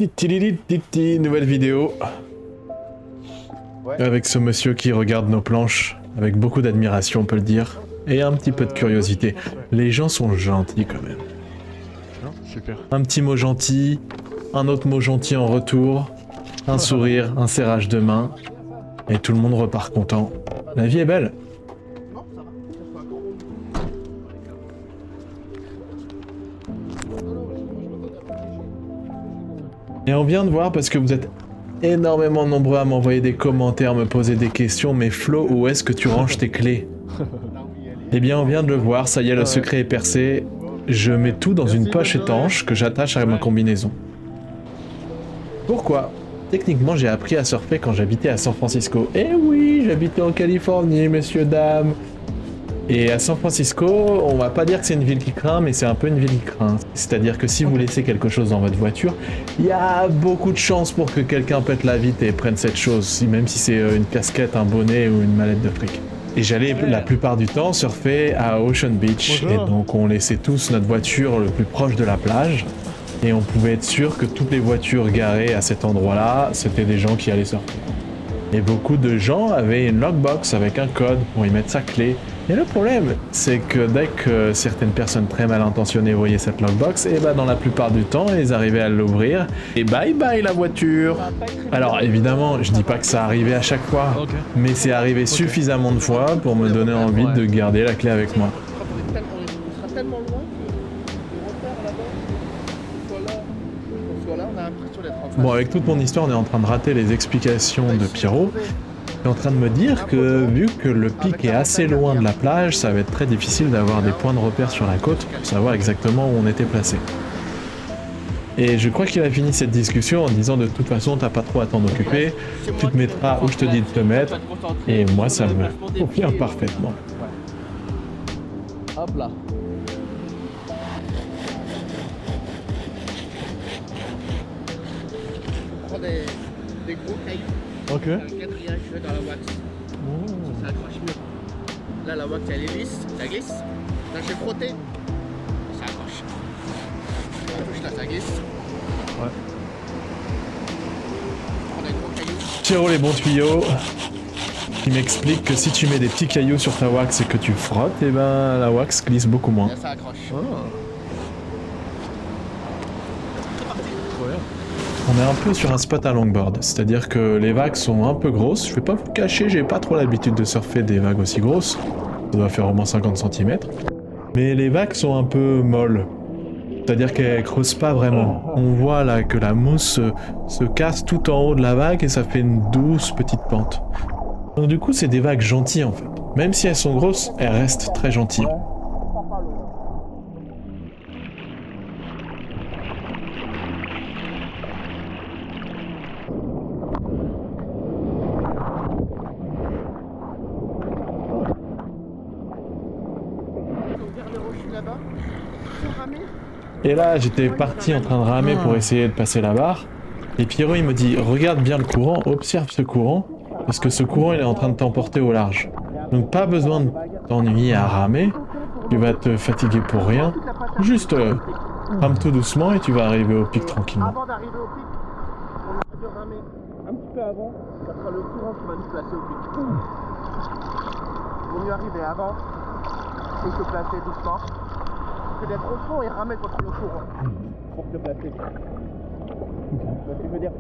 Titi, nouvelle vidéo. Ouais. Avec ce monsieur qui regarde nos planches, avec beaucoup d'admiration on peut le dire, et un petit peu de curiosité. Les gens sont gentils quand même. Non, super. Un petit mot gentil, un autre mot gentil en retour, un sourire, un serrage de main, et tout le monde repart content. La vie est belle. Et on vient de voir parce que vous êtes énormément nombreux à m'envoyer des commentaires, me poser des questions, mais Flo, où est-ce que tu ranges tes clés? Eh bien, on vient de le voir, ça y est, le secret est percé. Je mets tout dans une poche étanche que j'attache à ma combinaison. Pourquoi? Techniquement, j'ai appris à surfer quand j'habitais à San Francisco. Eh oui, j'habitais en Californie, messieurs, dames. Et à San Francisco, on va pas dire que c'est une ville qui craint, mais c'est un peu une ville qui craint. C'est-à-dire que si vous laissez quelque chose dans votre voiture, il y a beaucoup de chances pour que quelqu'un pète la vitre et prenne cette chose, même si c'est une casquette, un bonnet ou une mallette de fric. Et j'allais la plupart du temps surfer à Ocean Beach, et donc on laissait tous notre voiture le plus proche de la plage, et on pouvait être sûr que toutes les voitures garées à cet endroit-là, c'était des gens qui allaient surfer. Et beaucoup de gens avaient une lockbox avec un code pour y mettre sa clé. Et le problème, c'est que dès que certaines personnes très mal intentionnées voyaient cette lockbox, et bah dans la plupart du temps, ils arrivaient à l'ouvrir, et bye bye la voiture. Alors évidemment, je dis pas que ça arrivait à chaque fois, mais c'est arrivé suffisamment de fois pour me donner envie de garder la clé avec moi. On sera tellement loin que le repère là-bas, qu'on soit là, on a l'impression d'être en face. Bon, avec toute mon histoire, on est en train de rater les explications de Pierrot. Il est en train de me dire que vu que le pic est assez loin de la plage, ça va être très difficile d'avoir des points de repère sur la côte pour savoir exactement où on était placé. Et je crois qu'il a fini cette discussion en disant de toute façon t'as pas trop à t'en occuper, tu te mettras où je te dis de te mettre, et moi ça me convient parfaitement. Hop là. On prend des gros cailloux. Ok. Un quatrième cheveu dans la wax. Ça accroche mieux. Là, la wax elle est lisse, ça glisse. Là, j'ai frotté. Ça accroche. On touche là, ça glisse. Ouais. On prend des gros cailloux. Pierrot les bons tuyaux, qui m'explique que si tu mets des petits cailloux sur ta wax et que tu frottes, et ben la wax glisse beaucoup moins. Là, ça accroche. On est un peu sur un spot à longboard, c'est-à-dire que les vagues sont un peu grosses. Je vais pas vous le cacher, j'ai pas trop l'habitude de surfer des vagues aussi grosses. Ça doit faire au moins 50 cm. Mais les vagues sont un peu molles. C'est-à-dire qu'elles creusent pas vraiment. On voit là que la mousse se casse tout en haut de la vague et ça fait une douce petite pente. Donc du coup, c'est des vagues gentilles en fait. Même si elles sont grosses, elles restent très gentilles. Vers les rochers là-bas. Faut ramer. Et là, j'étais parti en train de ramer pour essayer de passer la barre. Et Pierrot, il me dit, regarde bien le courant, observe ce courant, parce que ce courant, il est en train de t'emporter au large. Donc pas besoin de t'ennuyer à ramer, tu vas te fatiguer pour rien. Juste rame tout doucement et tu vas arriver au pic tranquillement. Avant d'arriver au pic, on a de ramer un petit peu avant. Ça sera le courant qui va nous placer au pic. Il vaut mieux arriver avant et se placer doucement que d'être au fond et ramer contre le courant pour se placer. Tu vois ce que je veux dire?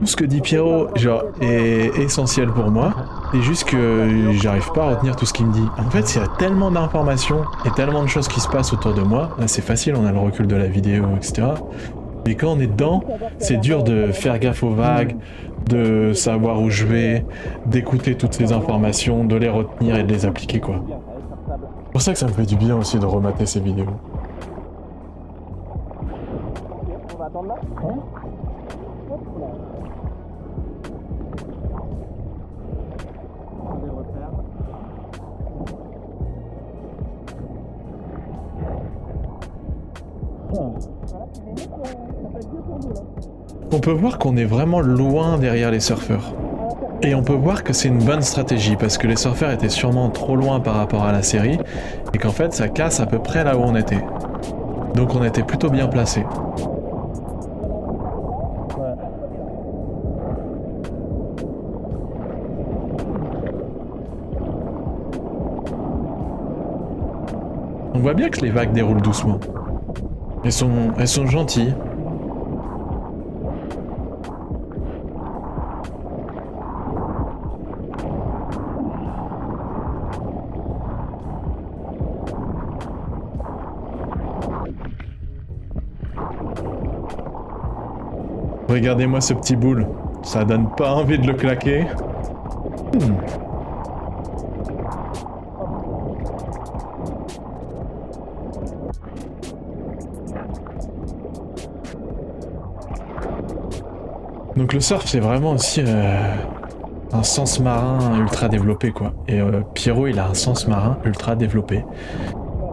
Tout ce que dit Pierrot, genre, est essentiel pour moi. C'est juste que j'arrive pas à retenir tout ce qu'il me dit. En fait, il y a tellement d'informations et tellement de choses qui se passent autour de moi. Là, c'est facile, on a le recul de la vidéo, etc. Mais quand on est dedans, c'est dur de faire gaffe aux vagues, de savoir où je vais, d'écouter toutes ces informations, de les retenir et de les appliquer, quoi. C'est pour ça que ça me fait du bien aussi de remater ces vidéos. On va attendre là. Hop là. Des repères. On peut voir qu'on est vraiment loin derrière les surfeurs. Et on peut voir que c'est une bonne stratégie, parce que les surfeurs étaient sûrement trop loin par rapport à la série, et qu'en fait ça casse à peu près là où on était. Donc on était plutôt bien placés. Ouais. On voit bien que les vagues déroulent doucement. Elles sont gentilles. Regardez-moi ce petit boule. Ça donne pas envie de le claquer. Donc le surf c'est vraiment aussi un sens marin ultra développé quoi. Et Pierrot il a un sens marin ultra développé.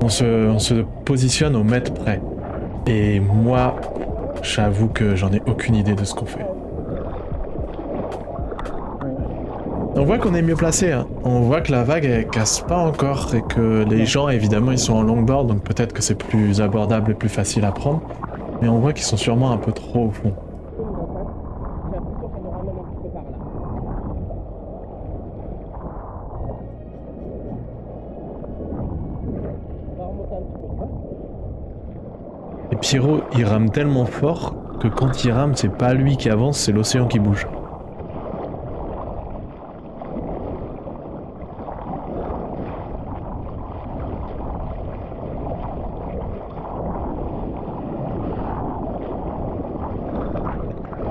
On se positionne au mètre près. Et moi, j'avoue que j'en ai aucune idée de ce qu'on fait. On voit qu'on est mieux placé, hein. On voit que la vague elle casse pas encore et que les gens évidemment ils sont en longboard donc peut-être que c'est plus abordable et plus facile à prendre. Mais on voit qu'ils sont sûrement un peu trop au fond. Et Pierrot, il rame tellement fort que quand il rame, c'est pas lui qui avance, c'est l'océan qui bouge.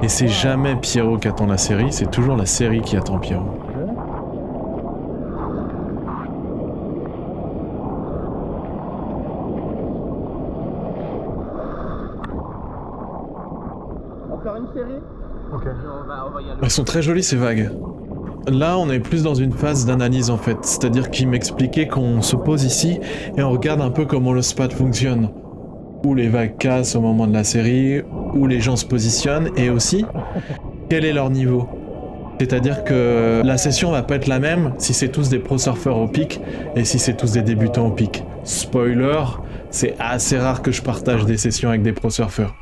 Et c'est jamais Pierrot qui attend la série, c'est toujours la série qui attend Pierrot. Encore une série? Ok. Et on va y aller. Elles sont très jolies ces vagues. Là, on est plus dans une phase d'analyse en fait, c'est-à-dire qu'il m'expliquait qu'on se pose ici et on regarde un peu comment le spot fonctionne. Où les vagues cassent au moment de la série, où les gens se positionnent et aussi quel est leur niveau. C'est-à-dire que la session va pas être la même si c'est tous des pro surfeurs au pic et si c'est tous des débutants au pic. Spoiler, c'est assez rare que je partage des sessions avec des pro surfeurs.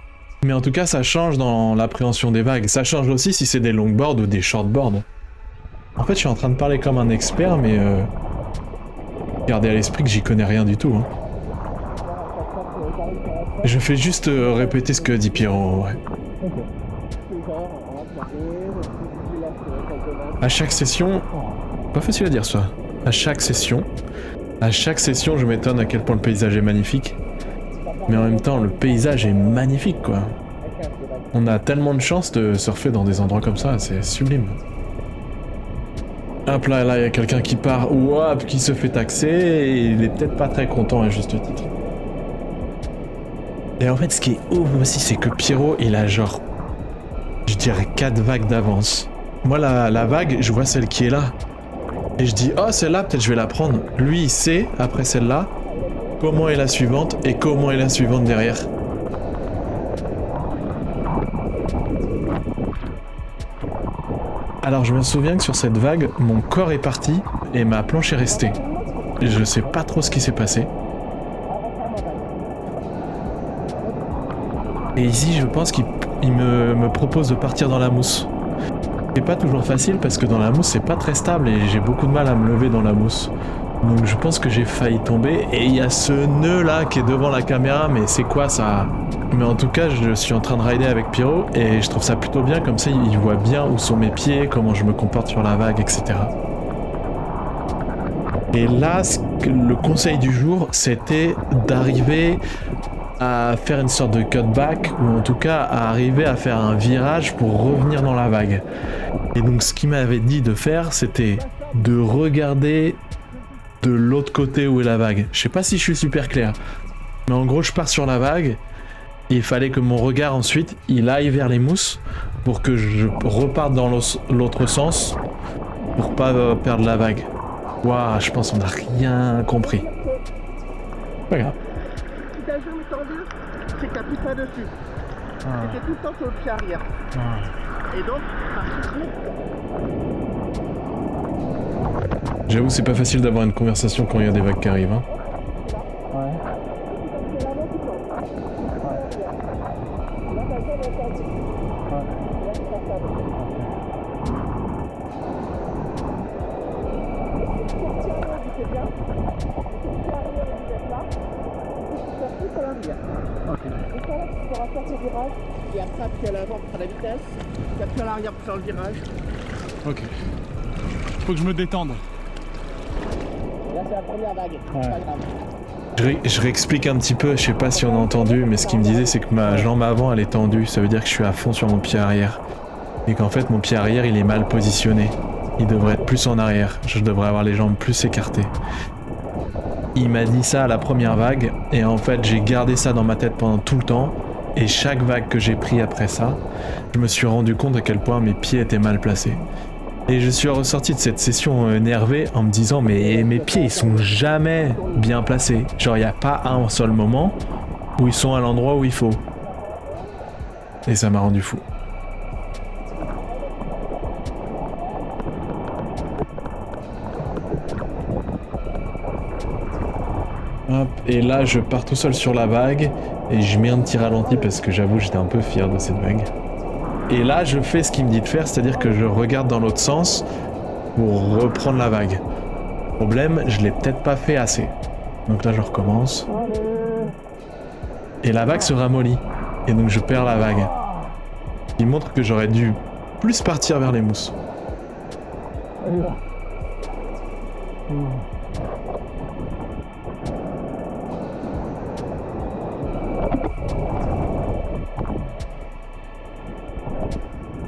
Mais en tout cas, ça change dans l'appréhension des vagues. Ça change aussi si c'est des longboards ou des shortboards. En fait, je suis en train de parler comme un expert, mais gardez à l'esprit que j'y connais rien du tout. Hein. Je fais juste répéter ce que dit Pierrot. Ouais. À chaque session, pas facile à dire ça. À chaque session, je m'étonne à quel point le paysage est magnifique. Mais en même temps, le paysage est magnifique, quoi. On a tellement de chance de surfer dans des endroits comme ça, c'est sublime. Hop là, il y a quelqu'un qui part, ouap, qui se fait taxer, et il est peut-être pas très content à juste titre. Et en fait, ce qui est ouf aussi, c'est que Pierrot, il a genre, je dirais 4 vagues d'avance. Moi, la vague, je vois celle qui est là. Et je dis, oh, celle-là, peut-être je vais la prendre. Lui, il sait, après celle-là, comment est la suivante et comment est la suivante derrière. Alors je me souviens que sur cette vague, mon corps est parti et ma planche est restée. Je sais pas trop ce qui s'est passé. Et ici, je pense qu'il me propose de partir dans la mousse. C'est pas toujours facile parce que dans la mousse, c'est pas très stable et j'ai beaucoup de mal à me lever dans la mousse. Donc je pense que j'ai failli tomber et il y a ce nœud là qui est devant la caméra, mais c'est quoi ça? Mais en tout cas, je suis en train de rider avec Pierrot et je trouve ça plutôt bien, comme ça il voit bien où sont mes pieds, comment je me comporte sur la vague, etc. Et là, le conseil du jour, c'était d'arriver à faire une sorte de cutback, ou en tout cas à arriver à faire un virage pour revenir dans la vague. Et donc ce qu'il m'avait dit de faire, c'était de regarder de l'autre côté où est la vague. Je sais pas si je suis super clair, mais en gros je pars sur la vague et il fallait que mon regard ensuite il aille vers les mousses pour que je reparte dans l'autre sens pour pas perdre la vague. Waouh, je pense qu'on a rien compris. Pas grave. Si t'as jamais tendu, c'est que t'appuies pas dessus. C'était tout le temps sur le pied arrière. Et donc, par souci, J'avoue, c'est pas facile d'avoir une conversation quand il y a des vagues qui arrivent. Hein. ouais. Et après, appuie à l'avant pour faire la vitesse, puis appuie à l'arrière pour faire le virage. Ok. Faut que je me détende. Là, c'est la première vague, c'est pas grave. Je réexplique un petit peu, je sais pas si on a entendu, mais ce qu'il me disait c'est que ma jambe avant elle est tendue, ça veut dire que je suis à fond sur mon pied arrière. Et qu'en fait mon pied arrière il est mal positionné. Il devrait être plus en arrière, je devrais avoir les jambes plus écartées. Il m'a dit ça à la première vague, et en fait j'ai gardé ça dans ma tête pendant tout le temps, et chaque vague que j'ai pris après ça, je me suis rendu compte à quel point mes pieds étaient mal placés. Et je suis ressorti de cette session énervé en me disant mais mes pieds ils sont jamais bien placés. Genre il n'y a pas un seul moment où ils sont à l'endroit où il faut. Et ça m'a rendu fou. Hop, et là je pars tout seul sur la vague et je mets un petit ralenti parce que j'avoue j'étais un peu fier de cette vague. Et là, je fais ce qu'il me dit de faire, c'est-à-dire que je regarde dans l'autre sens pour reprendre la vague. Problème, je l'ai peut-être pas fait assez. Donc là, je recommence. Et la vague se ramollit. Et donc, je perds la vague. Il montre que j'aurais dû plus partir vers les mousses.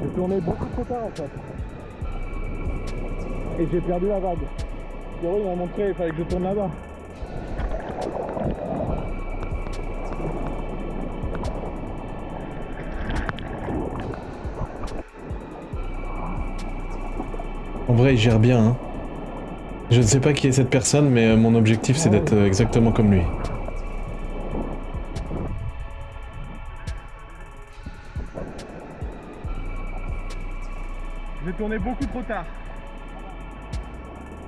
J'ai tourné beaucoup trop tard en fait. Et j'ai perdu la vague. Pierrot il m'a montré, il fallait que je tourne là-bas. En vrai, il gère bien, hein. Je ne sais pas qui est cette personne, mais mon objectif c'est d'être exactement comme lui. J'ai tourné beaucoup trop tard.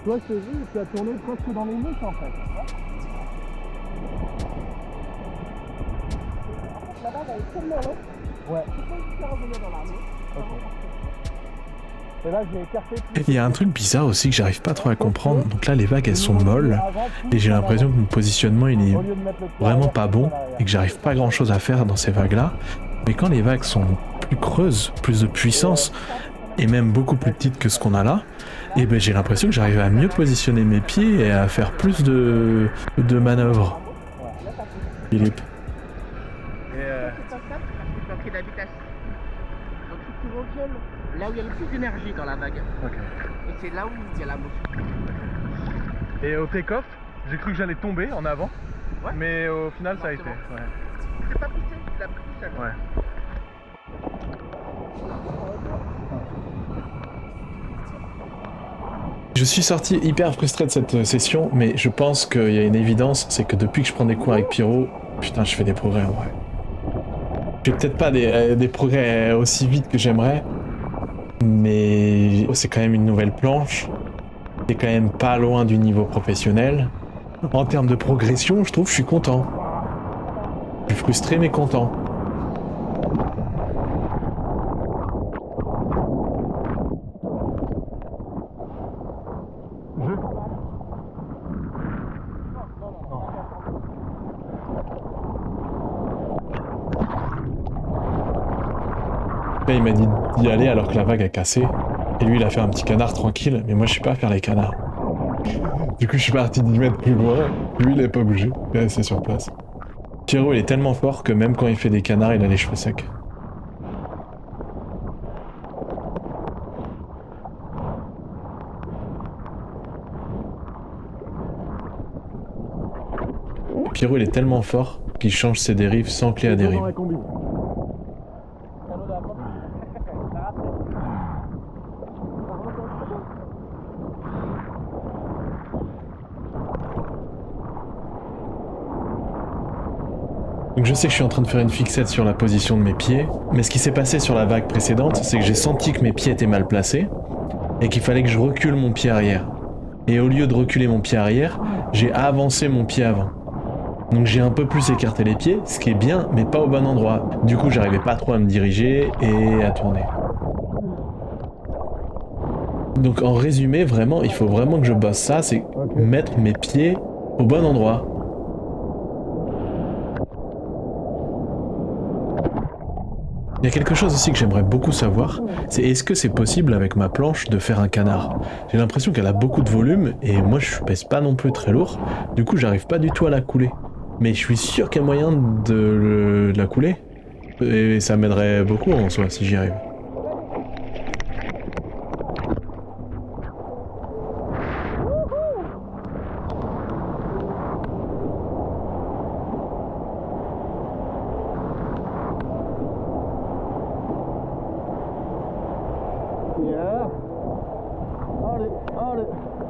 Toi, je t'ai vu, tu as tourné presque dans les mousses en fait. La vague elle est tellement longue. Ouais. Tu peux juste faire revenir dans la mousse. Et là, j'ai écarté plus. Il y a un truc bizarre aussi que j'arrive pas trop à comprendre. Donc là, les vagues elles sont molles et j'ai l'impression que mon positionnement il est vraiment pas bon et que j'arrive pas grand chose à faire dans ces vagues là. Mais quand les vagues sont plus creuses, plus de puissance et même beaucoup plus petites que ce qu'on a là, et ben j'ai l'impression que j'arrive à mieux positionner mes pieds et à faire plus de manœuvres. Philippe. C'est pas ça, tu as pris la vitesse. Donc si tu reviennes là où il y a le plus d'énergie dans la vague. Ok. Et c'est là où il y a la mousse. Et au take-off, j'ai cru que j'allais tomber en avant. Ouais. Mais au final, ça a été. Forcément. Ouais. Tu t'es pas poussé, tu l'as pris tout seul. Ouais. Je suis sorti hyper frustré de cette session, mais je pense qu'il y a une évidence, c'est que depuis que je prends des cours avec Pierrot, putain, je fais des progrès en vrai. Je fais peut-être pas des progrès aussi vite que j'aimerais, mais c'est quand même une nouvelle planche. C'est quand même pas loin du niveau professionnel. En termes de progression, je trouve que je suis content. Je suis frustré mais content. Là, il m'a dit d'y aller alors que la vague a cassé. Et lui, il a fait un petit canard tranquille, mais moi, je suis pas à faire les canards. Du coup, je suis parti 10 mètres plus loin. Lui, il a pas bougé. Il est resté sur place. Pierrot, il est tellement fort que même quand il fait des canards, il a les cheveux secs. Pierrot, il est tellement fort qu'il change ses dérives sans clé à dérive. Donc je sais que je suis en train de faire une fixette sur la position de mes pieds, mais ce qui s'est passé sur la vague précédente, c'est que j'ai senti que mes pieds étaient mal placés et qu'il fallait que je recule mon pied arrière. Et au lieu de reculer mon pied arrière, j'ai avancé mon pied avant. Donc j'ai un peu plus écarté les pieds, ce qui est bien, mais pas au bon endroit. Du coup, j'arrivais pas trop à me diriger et à tourner. Donc en résumé, vraiment, il faut vraiment que je bosse ça, c'est mettre mes pieds au bon endroit. Il y a quelque chose aussi que j'aimerais beaucoup savoir, c'est est-ce que c'est possible avec ma planche de faire un canard? J'ai l'impression qu'elle a beaucoup de volume et moi je pèse pas non plus très lourd, du coup j'arrive pas du tout à la couler. Mais je suis sûr qu'il y a moyen de la couler et ça m'aiderait beaucoup en soi si j'y arrive.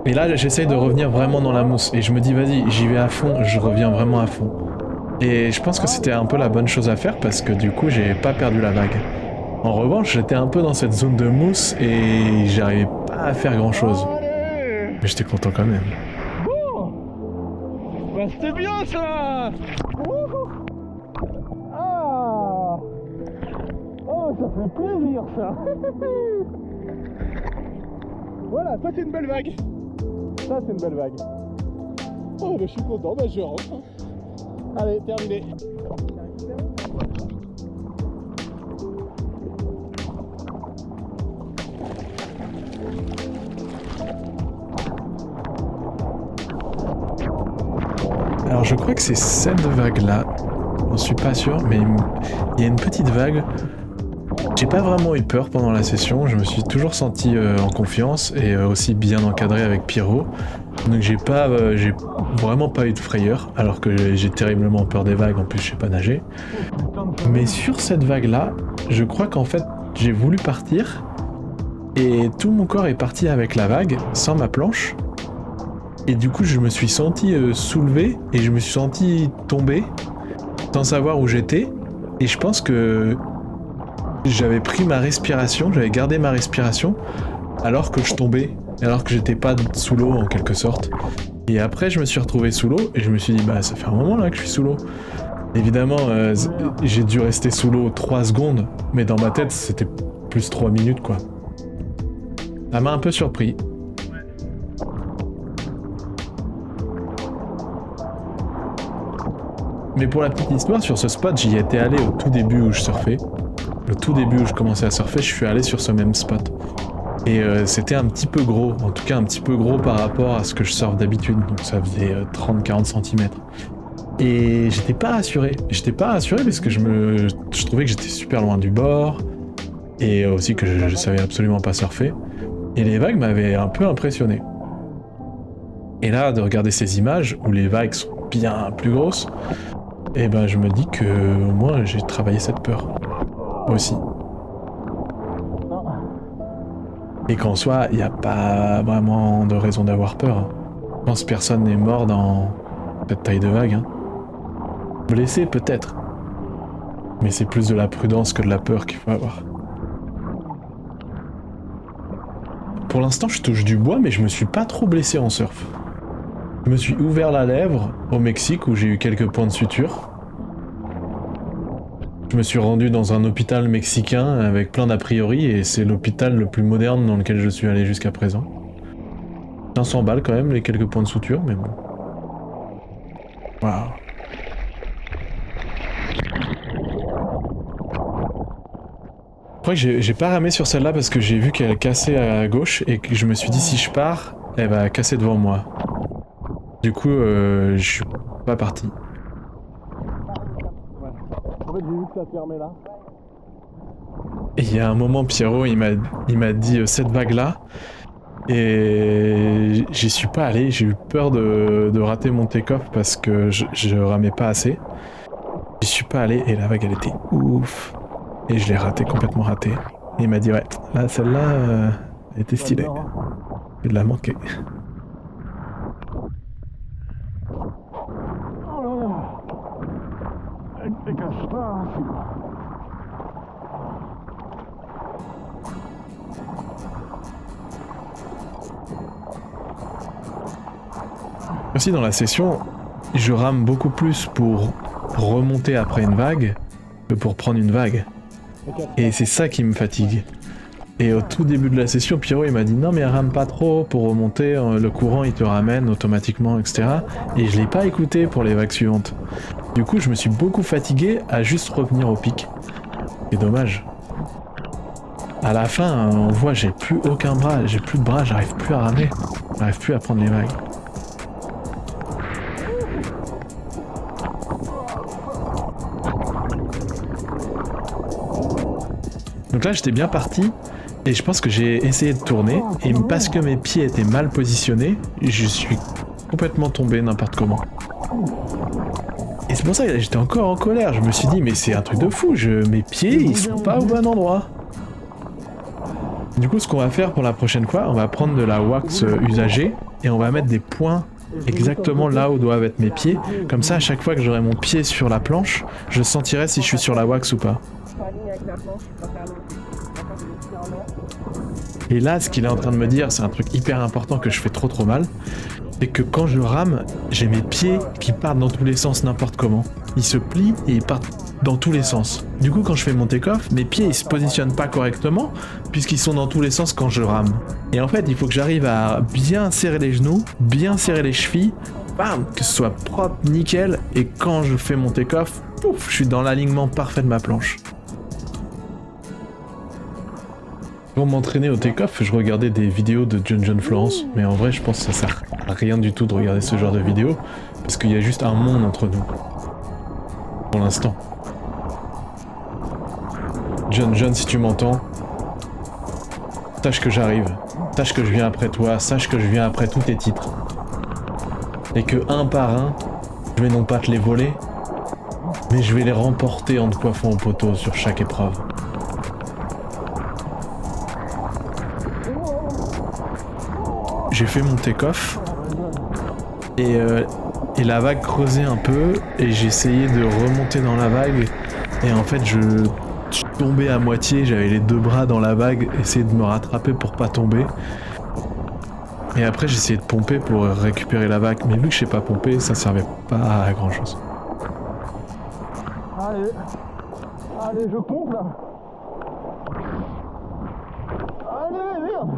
Et là, j'essaye de revenir vraiment dans la mousse. Et je me dis, vas-y, j'y vais à fond, je reviens vraiment à fond. Et je pense que c'était un peu la bonne chose à faire parce que du coup, j'ai pas perdu la vague. En revanche, j'étais un peu dans cette zone de mousse et j'arrivais pas à faire grand chose. Mais j'étais content quand même. Bah c'était bien ça. Ah. Oh, ça fait plaisir ça. Voilà, ça c'est une belle vague. Ça c'est une belle vague. Oh bah je suis content, bah je rentre. Allez, terminé. Alors je crois que c'est cette vague-là. J'en suis pas sûr, mais il y a une petite vague. J'ai pas vraiment eu peur pendant la session, je me suis toujours senti en confiance et aussi bien encadré avec Pierrot. Donc j'ai vraiment pas eu de frayeur, alors que j'ai terriblement peur des vagues, en plus je sais pas nager. Mais sur cette vague-là, je crois qu'en fait j'ai voulu partir et tout mon corps est parti avec la vague, sans ma planche. Et du coup je me suis senti soulevé et je me suis senti tomber, sans savoir où j'étais. Et je pense que j'avais pris ma respiration, j'avais gardé ma respiration alors que je tombais, alors que j'étais pas sous l'eau en quelque sorte. Et après je me suis retrouvé sous l'eau et je me suis dit bah ça fait un moment là que je suis sous l'eau. Évidemment j'ai dû rester sous l'eau 3 secondes, mais dans ma tête c'était plus 3 minutes quoi. Ça m'a un peu surpris. Mais pour la petite histoire, sur ce spot, j'y étais allé au tout début où je surfais. Le tout début où je commençais à surfer, je suis allé sur ce même spot. Et c'était un petit peu gros, en tout cas un petit peu gros par rapport à ce que je surfe d'habitude, donc ça faisait 30-40 cm. Et j'étais pas rassuré. J'étais pas rassuré parce que je trouvais que j'étais super loin du bord, et aussi que je savais absolument pas surfer. Et les vagues m'avaient un peu impressionné. Et là, de regarder ces images où les vagues sont bien plus grosses, et ben je me dis que au moins j'ai travaillé cette peur aussi. Et qu'en soi, il n'y a pas vraiment de raison d'avoir peur. Je pense que personne n'est mort dans cette taille de vague. Blessé peut-être, mais c'est plus de la prudence que de la peur qu'il faut avoir. Pour l'instant, je touche du bois, mais je me suis pas trop blessé en surf. Je me suis ouvert la lèvre au Mexique où j'ai eu quelques points de suture. Je me suis rendu dans un hôpital mexicain avec plein d'a priori et c'est l'hôpital le plus moderne dans lequel je suis allé jusqu'à présent. 500 balles quand même, les quelques points de suture, mais bon. Waouh. Je crois que j'ai pas ramé sur celle-là parce que j'ai vu qu'elle cassait à gauche et que je me suis dit si je pars, elle va casser devant moi. Du coup, je suis pas parti. En fait, j'ai vu que ça fermait là. Et il y a un moment, Pierrot, il m'a dit cette vague-là, et j'y suis pas allé. J'ai eu peur de rater mon take-off parce que je ramais pas assez. J'y suis pas allé et la vague, elle était ouf. Et je l'ai raté, complètement raté. Et il m'a dit ouais, là, celle-là, elle était stylée. Il l'a manqué. Aussi dans la session, je rame beaucoup plus pour remonter après une vague que pour prendre une vague. Et c'est ça qui me fatigue. Et au tout début de la session, Pierrot il m'a dit non mais rame pas trop pour remonter, le courant il te ramène automatiquement, etc. Et je l'ai pas écouté pour les vagues suivantes. Du coup je me suis beaucoup fatigué à juste revenir au pic. C'est dommage. À la fin, on voit j'ai plus aucun bras, j'ai plus de bras, j'arrive plus à ramer, j'arrive plus à prendre les vagues. Donc là j'étais bien parti. Et je pense que j'ai essayé de tourner, et parce que mes pieds étaient mal positionnés, je suis complètement tombé n'importe comment. Et c'est pour ça que j'étais encore en colère, je me suis dit mais c'est un truc de fou, mes pieds ils sont pas au bon endroit. Du coup ce qu'on va faire pour la prochaine fois, on va prendre de la wax usagée, et on va mettre des points exactement là où doivent être mes pieds, comme ça à chaque fois que j'aurai mon pied sur la planche, je sentirai si je suis sur la wax ou pas. Et là, ce qu'il est en train de me dire, c'est un truc hyper important que je fais trop mal, c'est que quand je rame, j'ai mes pieds qui partent dans tous les sens n'importe comment. Ils se plient et ils partent dans tous les sens. Du coup, quand je fais mon take-off, mes pieds ils se positionnent pas correctement, puisqu'ils sont dans tous les sens quand je rame. Et en fait, il faut que j'arrive à bien serrer les genoux, bien serrer les chevilles, bam, que ce soit propre, nickel, et quand je fais mon take-off, pouf, je suis dans l'alignement parfait de ma planche. Pour m'entraîner au take-off, je regardais des vidéos de John Florence, mais en vrai je pense que ça sert à rien du tout de regarder ce genre de vidéos, parce qu'il y a juste un monde entre nous. Pour l'instant. John, si tu m'entends, sache que j'arrive, sache que je viens après toi, sache que je viens après tous tes titres. Et que un par un, je vais non pas te les voler, mais je vais les remporter en te coiffant au poteau sur chaque épreuve. J'ai fait mon take-off et la vague creusait un peu et j'ai essayé de remonter dans la vague et en fait je suis tombé à moitié, j'avais les deux bras dans la vague, essayer de me rattraper pour pas tomber. Et après j'ai essayé de pomper pour récupérer la vague, mais vu que je sais pas pomper, ça servait pas à grand chose. Allez, je pompe là. Allez, merde.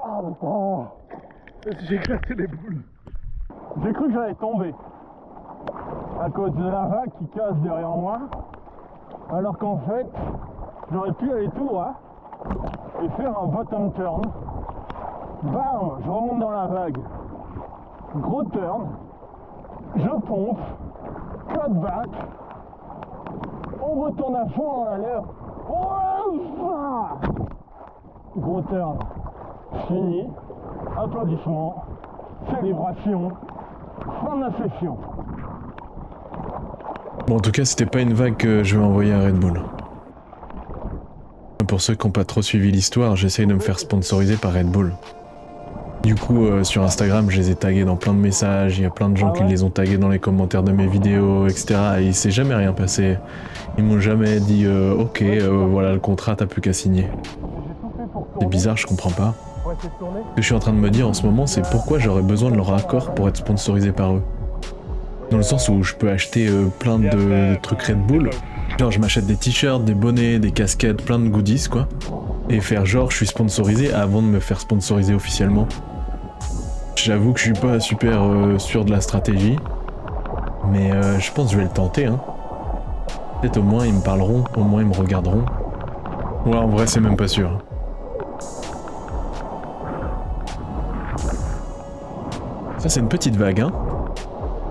Ah putain, j'ai éclaté les boules. J'ai cru que j'allais tomber à cause de la vague qui casse derrière moi, alors qu'en fait j'aurais pu aller tout droit et faire un bottom turn. Bam, je remonte dans la vague, gros turn, je pompe, cut back, on retourne à fond dans la l'air. Gros turn, fini, applaudissements, célébration, fin de la session. Bon, en tout cas, c'était pas une vague que je vais envoyer à Red Bull. Pour ceux qui n'ont pas trop suivi l'histoire, j'essaye de me faire sponsoriser par Red Bull. Du coup, sur Instagram, je les ai tagués dans plein de messages, il y a plein de gens qui les ont tagués dans les commentaires de mes vidéos, etc. Et il s'est jamais rien passé. Ils m'ont jamais dit ok, voilà le contrat, t'as plus qu'à signer. C'est bizarre, je comprends pas. Ce que je suis en train de me dire en ce moment, c'est pourquoi j'aurais besoin de leur accord pour être sponsorisé par eux. Dans le sens où je peux acheter plein de trucs Red Bull. Genre je m'achète des t-shirts, des bonnets, des casquettes, plein de goodies quoi. Et faire genre je suis sponsorisé avant de me faire sponsoriser officiellement. J'avoue que je suis pas super sûr de la stratégie. Mais je pense que je vais le tenter hein. Peut-être au moins ils me parleront, au moins ils me regarderont. Ouais en vrai c'est même pas sûr. Ça c'est une petite vague hein.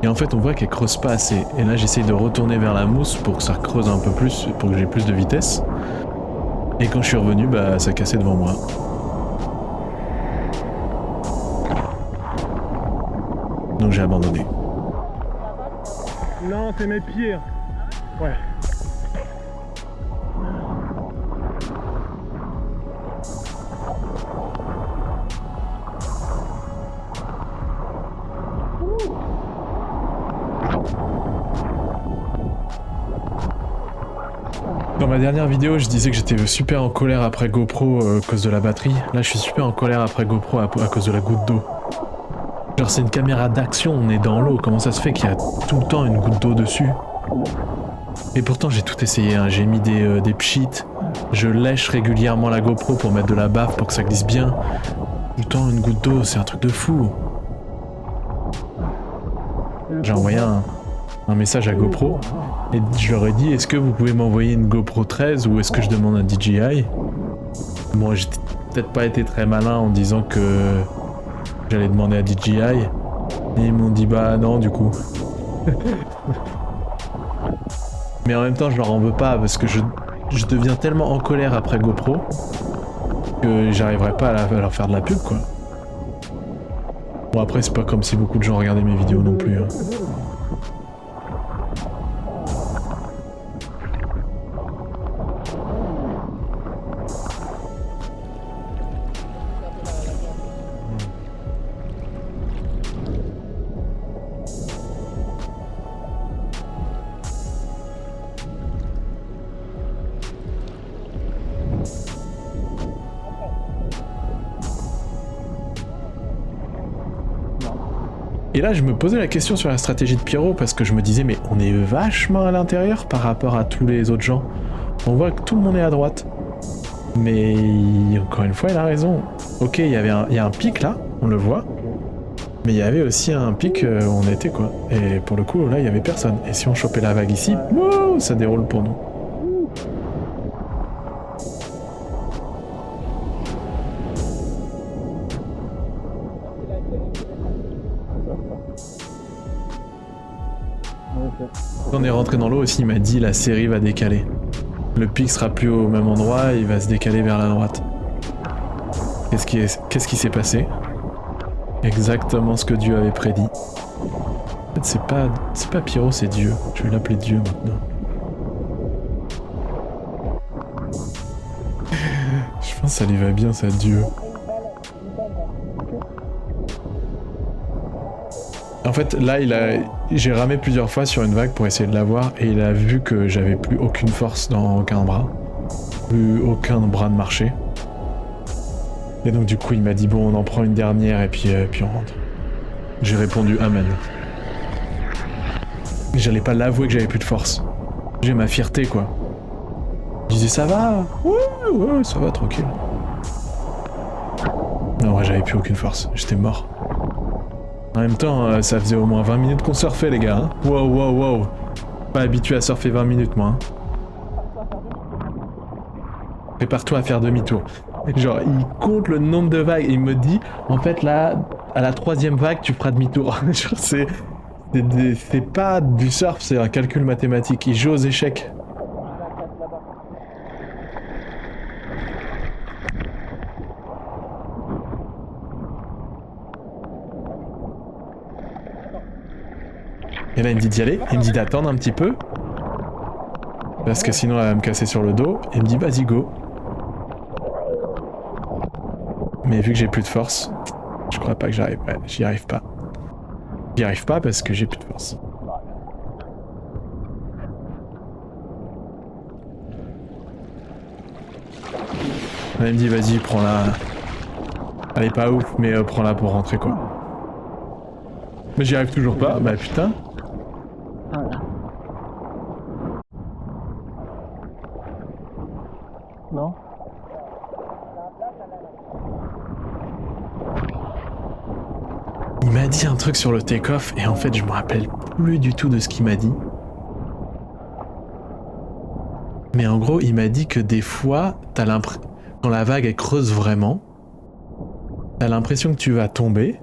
Et en fait on voit qu'elle creuse pas assez. Et là j'essaye de retourner vers la mousse pour que ça creuse un peu plus, pour que j'ai plus de vitesse. Et quand je suis revenu, bah ça cassait devant moi. Donc j'ai abandonné. Non, c'est mes pieds. Ouais. Dans ma dernière vidéo, je disais que j'étais super en colère après GoPro à cause de la batterie. Là, je suis super en colère après GoPro à cause de la goutte d'eau. Genre, c'est une caméra d'action, on est dans l'eau. Comment ça se fait qu'il y a tout le temps une goutte d'eau dessus? Et pourtant, j'ai tout essayé, hein. J'ai mis des pchits. Je lèche régulièrement la GoPro pour mettre de la baffe pour que ça glisse bien. Tout le temps, une goutte d'eau, c'est un truc de fou. J'ai envoyé un message à GoPro et je leur ai dit est-ce que vous pouvez m'envoyer une GoPro 13 ou est-ce que je demande un DJI? Moi j'ai peut-être pas été très malin en disant que j'allais demander à DJI et ils m'ont dit bah non du coup. Mais en même temps je leur en veux pas parce que je deviens tellement en colère après GoPro que j'arriverai pas à leur faire de la pub quoi. Bon après c'est pas comme si beaucoup de gens regardaient mes vidéos non plus. Hein. Et là, je me posais la question sur la stratégie de Pierrot parce que je me disais, mais on est vachement à l'intérieur par rapport à tous les autres gens. On voit que tout le monde est à droite. Mais encore une fois, il a raison. Ok, il y a un pic là, on le voit. Mais il y avait aussi un pic où on était quoi. Et pour le coup, là, il y avait personne. Et si on chopait la vague ici, wow, ça déroule pour nous. Quand on est rentré dans l'eau aussi, il m'a dit la série va décaler. Le pic sera plus au même endroit, il va se décaler vers la droite. Qu'est-ce qui s'est passé? Exactement ce que Dieu avait prédit. En fait, c'est pas Pierrot, c'est Dieu. Je vais l'appeler Dieu maintenant. Je pense que ça lui va bien, ça, Dieu. En fait, là, j'ai ramé plusieurs fois sur une vague pour essayer de la voir et il a vu que j'avais plus aucune force dans aucun bras. Plus aucun bras de marcher. Et donc du coup, il m'a dit bon, on en prend une dernière et puis on rentre. J'ai répondu amen. J'allais pas l'avouer que j'avais plus de force. J'ai ma fierté, quoi. Je disais ça va? Ouais, ça va, tranquille. Non, ouais, j'avais plus aucune force. J'étais mort. En même temps, ça faisait au moins 20 minutes qu'on surfait, les gars. Hein. Wow. Pas habitué à surfer 20 minutes, moi. Hein. Prépare-toi à faire demi-tour. Genre, il compte le nombre de vagues et il me dit, en fait, là, à la 3e vague, tu feras demi-tour. Genre, c'est pas du surf, c'est un calcul mathématique. Il joue aux échecs. Et là, il me dit d'y aller, il me dit d'attendre un petit peu. Parce que sinon, elle va me casser sur le dos. Et il me dit, vas-y, go. Mais vu que j'ai plus de force, je crois pas que j'arrive. Ouais, j'y arrive pas. J'y arrive pas parce que j'ai plus de force. Elle me dit, vas-y, prends-la. Elle est pas ouf, mais prends-la pour rentrer, quoi. Mais j'y arrive toujours pas, bah putain. Non. Il m'a dit un truc sur le take-off et en fait je me rappelle plus du tout de ce qu'il m'a dit. Mais en gros il m'a dit que des fois, quand la vague elle creuse vraiment, t'as l'impression que tu vas tomber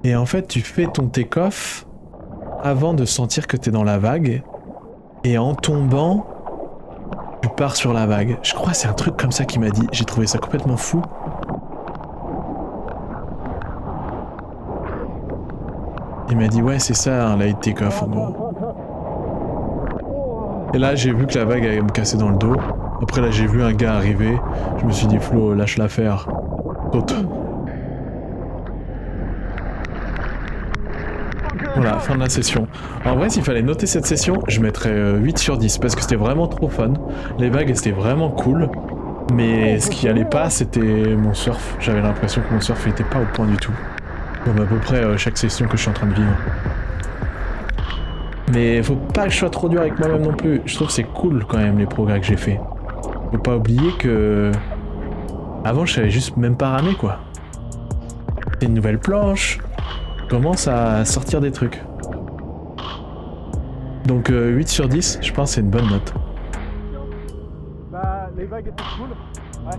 et en fait tu fais ton take-off avant de sentir que t'es dans la vague et en tombant tu pars sur la vague. Je crois que c'est un truc comme ça qu'il m'a dit. J'ai trouvé ça complètement fou. Il m'a dit ouais c'est ça un light take-off en gros. Et là j'ai vu que la vague allait me casser dans le dos. Après là j'ai vu un gars arriver. Je me suis dit Flo lâche l'affaire. Saute. Voilà, fin de la session. En vrai, s'il fallait noter cette session, je mettrais 8 sur 10 parce que c'était vraiment trop fun. Les vagues, c'était vraiment cool. Mais ce qui allait pas, c'était mon surf. J'avais l'impression que mon surf était pas au point du tout. Comme à peu près chaque session que je suis en train de vivre. Mais faut pas que je sois trop dur avec moi-même non plus. Je trouve que c'est cool quand même les progrès que j'ai fait. Faut pas oublier que... Avant, je savais juste même pas ramer, quoi. C'est une nouvelle planche. Je commence à sortir des trucs. Donc 8 sur 10, je pense que c'est une bonne note. Bah, les vagues étaient cool. Ouais.